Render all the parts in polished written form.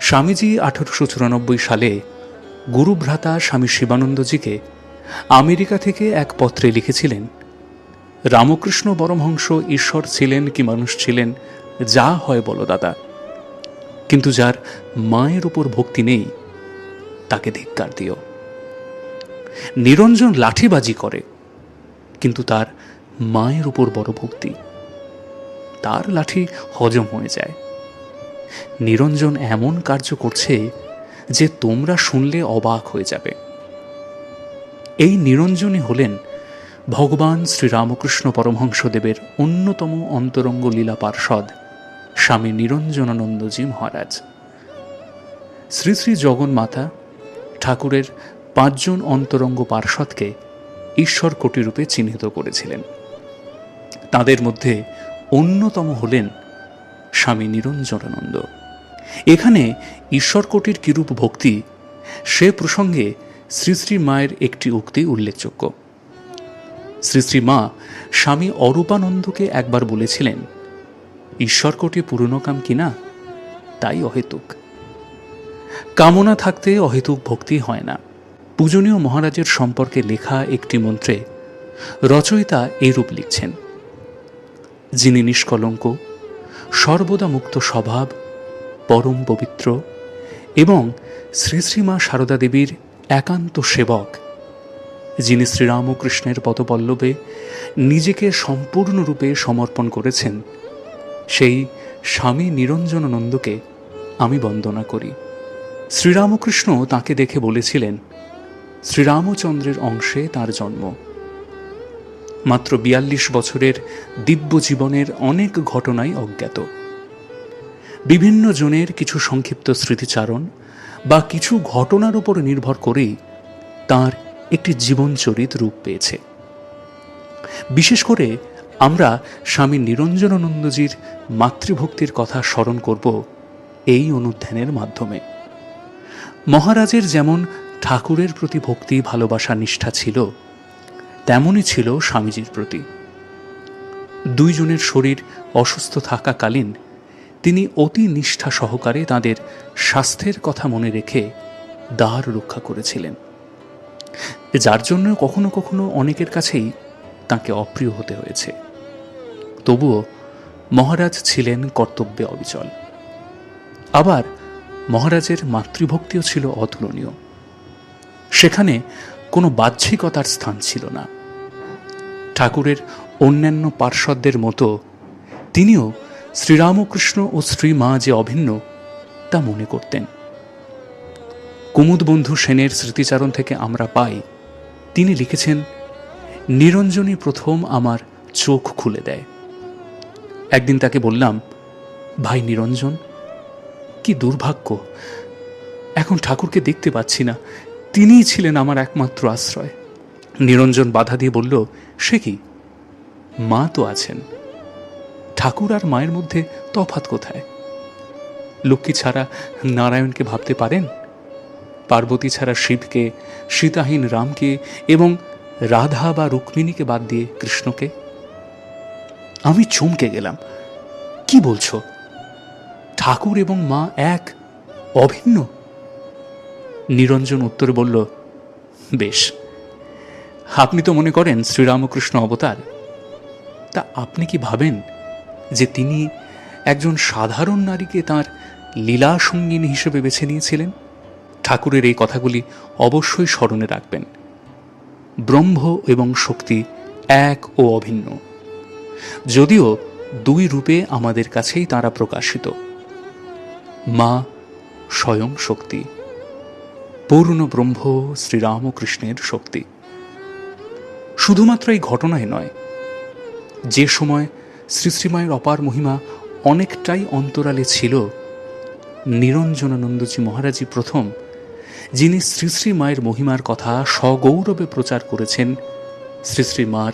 স্বামীজি 1894 সালে গুরুভ্রাতা স্বামী শিবানন্দজিকে আমেরিকা থেকে এক পত্রে লিখেছিলেন, রামকৃষ্ণ পরমহংস ঈশ্বর ছিলেন কি মানুষ ছিলেন যা হয় বলো দাদা, কিন্তু যার মায়ের উপর ভক্তি নেই তাকে ধিক্কার দিও। নিরঞ্জন লাঠিবাজি করে, কিন্তু তার মায়ের উপর বড় ভক্তি, তার লাঠি হজম হয়ে যায়। নিরঞ্জন এমন কার্য করছে যে তোমরা শুনলে অবাক হয়ে যাবে। এই নিরঞ্জনই হলেন ভগবান শ্রীরামকৃষ্ণ পরমহংসদেবের অন্যতম অন্তরঙ্গ লীলা পার্ষদ স্বামী নিরঞ্জনানন্দজি মহারাজ। শ্রী শ্রী জগন্মাতা ঠাকুরের 5 জন অন্তরঙ্গ পার্ষদকে ঈশ্বর কোটিরূপে চিহ্নিত করেছিলেন। তাদের মধ্যে অন্যতম হলেন স্বামী নিরঞ্জনানন্দ। এখানে ঈশ্বরকোটির কিরূপ ভক্তি সে প্রসঙ্গে শ্রী শ্রী মায়ের একটি উক্তি উল্লেখযোগ্য। শ্রী শ্রী মা স্বামী অরূপানন্দকে একবার বলেছিলেন, ঈশ্বরকোটি পূর্ণকাম কিনা, তাই অহেতুক। কামনা থাকতে অহেতুক ভক্তি হয় না। পূজনীয় মহারাজের সম্পর্কে লেখা একটি মন্ত্রে রচয়িতা এইরূপ লিখছেন, যিনি নিষ্কলঙ্ক, সর্বদা মুক্ত স্বভাব, পরম পবিত্র এবং শ্রী শ্রীমা সারদা দেবীর একান্ত সেবক, যিনি শ্রীরামকৃষ্ণের পদপল্লবে নিজেকে সম্পূর্ণরূপে সমর্পণ করেছেন, সেই স্বামী নিরঞ্জনানন্দকে আমি বন্দনা করি। শ্রীরামকৃষ্ণ তাকে দেখে বলেছিলেন, শ্রীরামচন্দ্রের অংশে তার জন্ম। মাত্র 42 বছরের দিব্য জীবনের অনেক ঘটনাই অজ্ঞাত। বিভিন্ন জনের কিছু সংক্ষিপ্ত স্মৃতিচারণ বা কিছু ঘটনার উপর নির্ভর করেই তার একটি জীবনচরিত রূপ পেয়েছে। বিশেষ করে আমরা স্বামী নিরঞ্জনানন্দজির মাতৃভক্তির কথা স্মরণ করব এই অনুধ্যানের মাধ্যমে। মহারাজের যেমন ঠাকুরের প্রতি ভক্তি, ভালোবাসা, নিষ্ঠা ছিল, তেমনই ছিল স্বামীজির প্রতি। 2 জনের শরীর অসুস্থ থাকাকালীন তিনি অতি নিষ্ঠা সহকারে তাদের স্বাস্থ্যের কথা মনে রেখে দ্বার রক্ষা করেছিলেন, যার জন্য কখনো কখনো অনেকের কাছেই তাকে অপ্রিয় হতে হয়েছে। তবুও মহারাজ ছিলেন কর্তব্যে অবিচল। আবার মহারাজের মাতৃভক্তিও ছিল অতুলনীয়। সেখানে কোনো বাহ্যিকতার স্থান ছিল না। ঠাকুরের অন্যান্য পার্ষদদের মতো তিনিও শ্রীরামকৃষ্ণ ও শ্রীমা যে অভিন্ন তা মনে করতেন। কুমুদবন্ধু সেনের স্মৃতিচারণ থেকে আমরা পাই, তিনি লিখেছেন, নিরঞ্জনই প্রথম আমার চোখ খুলে দেয়। একদিন তাকে বললাম, ভাই নিরঞ্জন, কি দুর্ভাগ্য, এখন ঠাকুরকে দেখতে পাচ্ছি না, তিনিই ছিলেন আমার একমাত্র আশ্রয়। নিরঞ্জন বাধা দিয়ে বলল, সে কি, মা তো আছেন, ঠাকুর আর মায়ের মধ্যে তফাৎ কোথায়? লক্ষ্মী ছাড়া নারায়ণকে ভাবতে পারেন? পার্বতী ছাড়া শিবকে, সীতাহীন রামকে এবং রাধা বা রুক্মিণীকে বাদ দিয়ে কৃষ্ণকে? আমি চমকে গেলাম, কি বলছো? ঠাকুর এবং মা এক, অভিন্ন? নিরঞ্জন উত্তরে বলল, বেশ, আপনি তো মনে করেন শ্রীরামকৃষ্ণ অবতার, তা আপনি কি ভাবেন যে তিনি একজন সাধারণ নারীকে তাঁর লীলা সঙ্গিনী হিসেবে বেছে নিয়েছিলেন? ঠাকুরের এই কথাগুলি অবশ্যই স্মরণে রাখবেন। ব্রহ্ম এবং শক্তি এক ও অভিন্ন, যদিও 2 রূপে আমাদের কাছেই তারা প্রকাশিত। মা স্বয়ং শক্তি, পূর্ণ ব্রহ্ম শ্রীরামকৃষ্ণের শক্তি। শুধুমাত্র এই ঘটনায় নয়, যে সময় শ্রী শ্রীমায়ের অপার মহিমা অনেকটাই অন্তরালে ছিল, নিরঞ্জনানন্দজি মহারাজই প্রথম যিনি শ্রী শ্রী মায়ের মহিমার কথা সগৌরবে প্রচার করেছেন শ্রী শ্রী মার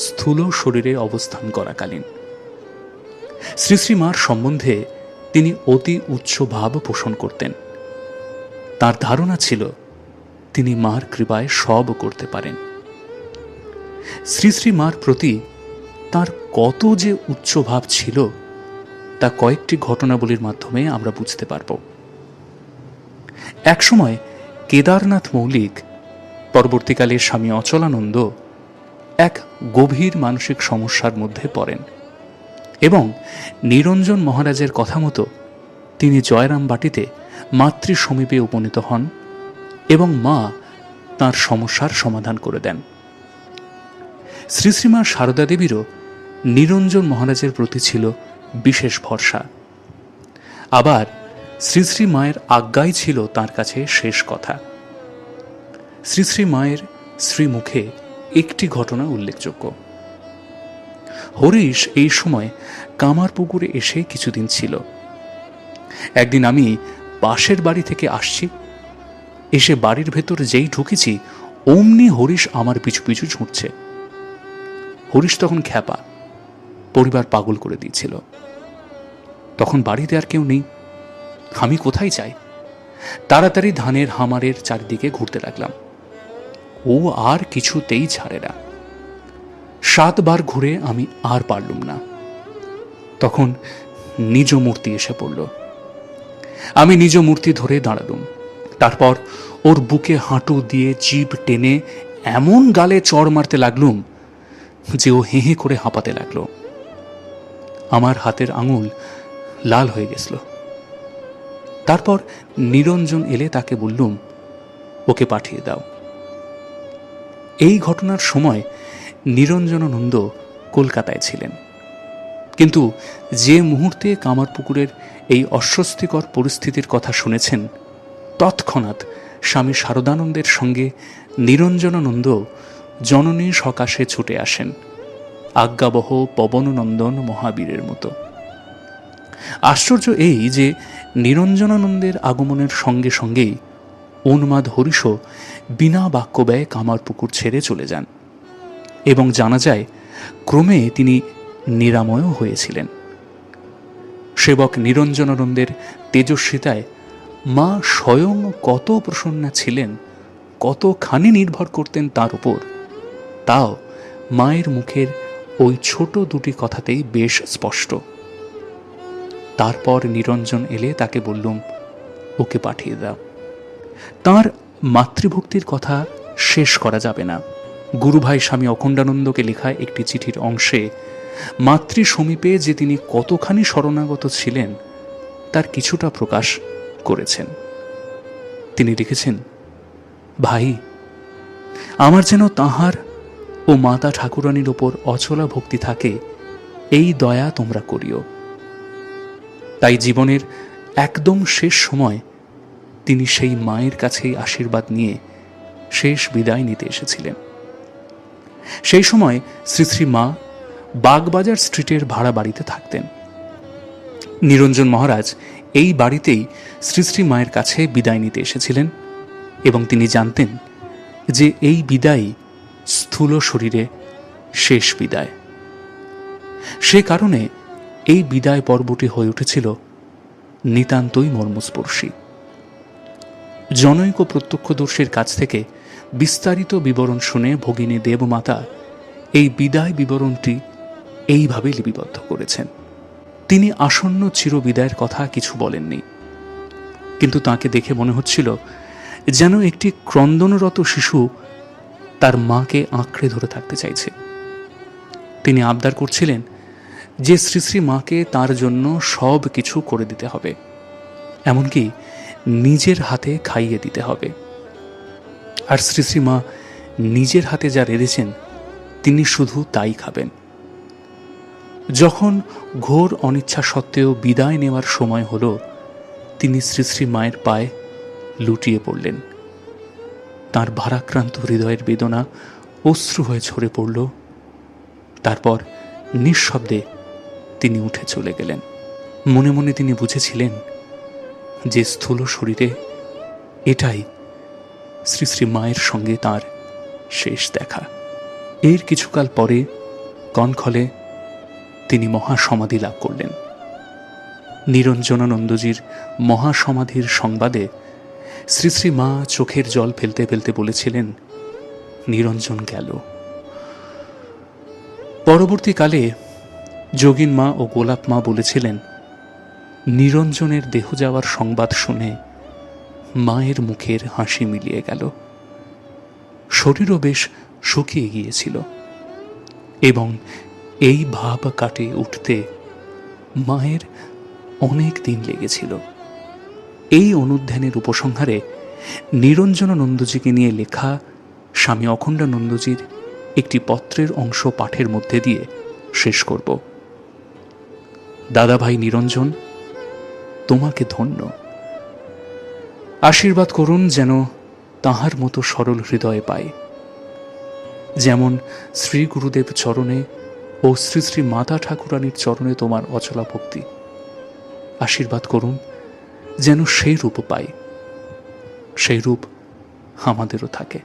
স্থূল শরীরে অবস্থান করাকালীন। শ্রী শ্রী মার সম্বন্ধে তিনি অতি উচ্চ ভাব পোষণ করতেন। তার ধারণা ছিল তিনি মার কৃপায় সব করতে পারেন। শ্রী শ্রী মার প্রতি তার কত যে উচ্চ ভাব ছিল তা কয়েকটি ঘটনাবলীর মাধ্যমে আমরা বুঝতে পারব। একসময় কেদারনাথ মৌলিক, পরবর্তীকালে স্বামী অচলানন্দ এক গভীর মানসিক সমস্যার মধ্যে পড়েন এবং নিরঞ্জন মহারাজের কথা মতো তিনি জয়রামবাটিতে মাতৃ সমীপে উপনীত হন এবং মা তাঁর সমস্যার সমাধান করে দেন। শ্রী শ্রীমা সারদা দেবীরও নিরঞ্জন মহারাজের প্রতি ছিল বিশেষ ভরসা। আবার শ্রী শ্রী মায়ের আজ্ঞাই ছিল তাঁর কাছে শেষ কথা। শ্রী শ্রী মায়ের শ্রীমুখে একটি ঘটনা উল্লেখযোগ্য। হরিশ এই সময় কামারপুকুরে এসে কিছুদিন ছিল। একদিন আমি পাশের বাড়ি থেকে আসছি, এসে বাড়ির ভেতর যেই ঢুকেছি অমনি হরিশ আমার পিছু পিছু ছুটছে। হরিশ তখন খ্যাপা, পরিবার পাগল করে দিয়েছিল। তখন বাড়িতে আর কেউ নেই, আমি কোথায় যাই? তাড়াতাড়ি ধানের হামারের চারিদিকে ঘুরতে লাগলাম। ও আর কিছুতেই ছাড়ে না। 7 বার ঘুরে আমি আর পারলুম না। তখন নিজ মূর্তি এসে পড়ল। আমি নিজ মূর্তি ধরে দাঁড়ালুম। তারপর ওর বুকে হাঁটু দিয়ে জিভ টেনে এমন গালে চড় মারতে লাগলুম যে ও হেঁ হেঁ করে হাঁপাতে লাগলো। আমার হাতের আঙুল লাল হয়ে গেছিল। তারপর নিরঞ্জন এলে তাকে বললুম, ওকে পাঠিয়ে দাও। এই ঘটনার সময় নিরঞ্জনানন্দ কলকাতায় ছিলেন, কিন্তু যে মুহূর্তে কামারপুকুরের এই অস্বস্তিকর পরিস্থিতির কথা শুনেছেন তৎক্ষণাৎ স্বামী শারদানন্দের সঙ্গে নিরঞ্জনানন্দ জননী সকাশে ছুটে আসেন, আজ্ঞাবহ পবননন্দন মহাবীরের মতো। আশ্চর্য এই যে নিরঞ্জনানন্দের আগমনের সঙ্গে সঙ্গেই উন্মাদ হরিশও বিনা বাক্যব্যয়ে কামারপুকুর ছেড়ে চলে যান এবং জানা যায় ক্রমে তিনি নিরাময়ও হয়েছিলেন। সেবক নিরঞ্জনানন্দের তেজস্বিতায় মা স্বয়ং কত প্রসন্না ছিলেন, কতখানি নির্ভর করতেন তার উপর, তাও মায়ের মুখের ওই ছোট দুটি কথাতেই বেশ স্পষ্ট। তারপর নিরঞ্জন এলে তাকে বললুম, ওকে পাঠিয়ে দাও। তাঁর মাতৃভক্তির কথা শেষ করা যাবে না। গুরুভাই স্বামী অখণ্ডানন্দকে লেখা একটি চিঠির অংশে মাতৃ সমীপে যে তিনি কতখানি শরণাগত ছিলেন তার কিছুটা প্রকাশ করেছেন। তিনি লিখেছেন, ভাই, আমার যেন তাঁহার ও মাতা ঠাকুরানীর ওপর অচলা ভক্তি থাকে, এই দয়া তোমরা করিও। তাই জীবনের একদম শেষ সময় তিনি সেই মায়ের কাছেই আশীর্বাদ নিয়ে শেষ বিদায় নিতে এসেছিলেন। সেই সময় শ্রী শ্রী মা বাগবাজার স্ট্রিটের ভাড়া বাড়িতে থাকতেন। নিরঞ্জন মহারাজ এই বাড়িতেই শ্রী শ্রী মায়ের কাছে বিদায় নিতে এসেছিলেন এবং তিনি জানতেন যে এই বিদায় স্থূল শরীরে শেষ বিদায়। সে কারণে এই বিদায় পর্বটি হয়ে উঠেছিল নিতান্তই মর্মস্পর্শী। জনৈক প্রত্যক্ষদর্শীর কাছ থেকে বিস্তারিত বিবরণ শুনে ভগিনী দেবমাতা এই বিদায় বিবরণটি এইভাবে লিপিবদ্ধ করেছেন। তিনি আসন্ন চিরবিদায়ের কথা কিছু বলেননি, কিন্তু তাকে দেখে মনে হচ্ছিল যেন একটি ক্রন্দনরত শিশু তার মাকে আঁকড়ে ধরে থাকতে চাইছে। তিনি আবদার করছিলেন যে শ্রী শ্রী মাকে তার জন্য সব কিছু করে দিতে হবে, এমনকি নিজের হাতে খাইয়ে দিতে হবে। আর শ্রী শ্রী মা নিজের হাতে যা রেঁধেছেন তিনি শুধু তাই খাবেন। যখন ঘোর অনিচ্ছা সত্ত্বেও বিদায় নেওয়ার সময় হল, তিনি শ্রী শ্রী মায়ের পায়ে লুটিয়ে পড়লেন। তাঁর ভারাক্রান্ত হৃদয়ের বেদনা অশ্রু হয়ে ঝরে পড়ল। তারপর নিঃশব্দে তিনি উঠে চলে গেলেন। মনে মনে তিনি বুঝেছিলেন যে স্থূল শরীরে এটাই শ্রী শ্রী মায়ের সঙ্গে তাঁর শেষ দেখা। এর কিছুকাল পরে কনখলে তিনি মহাসমাধি লাভ করলেন। নিরঞ্জনানন্দজির মহাসমাধির সংবাদে শ্রী শ্রী মা চোখের জল ফেলতে ফেলতে বলেছিলেন, নিরঞ্জন গেল। পরবর্তীকালে যোগিন মা ও গোলাপ মা বলেছিলেন, নিরঞ্জনের দেহ যাওয়ার সংবাদ শুনে মায়ের মুখের হাসি মিলিয়ে গেল। শরীরও বেশ শুকিয়ে গিয়েছিল এবং এই ভাব কাটিয়ে উঠতে মায়ের অনেক দিন লেগেছিল। এই অনুধ্যানের উপসংহারে নিরঞ্জনানন্দজিকে নিয়ে লেখা স্বামী অখণ্ডানন্দজির একটি পত্রের অংশ পাঠের মধ্যে দিয়ে শেষ করব। দাদাভাই নিরঞ্জন, তোমাকে ধন্য। আশীর্বাদ করুন যেন তাহার মতো সরল হৃদয়ে পায়, যেমন শ্রী গুরুদেব চরণে ও শ্রী শ্রী মাতা ঠাকুরানীর চরণে তোমার অচলা ভক্তি। আশীর্বাদ করুন যেন সেই রূপ পাই, সেই রূপ আমাদেরও থাকে।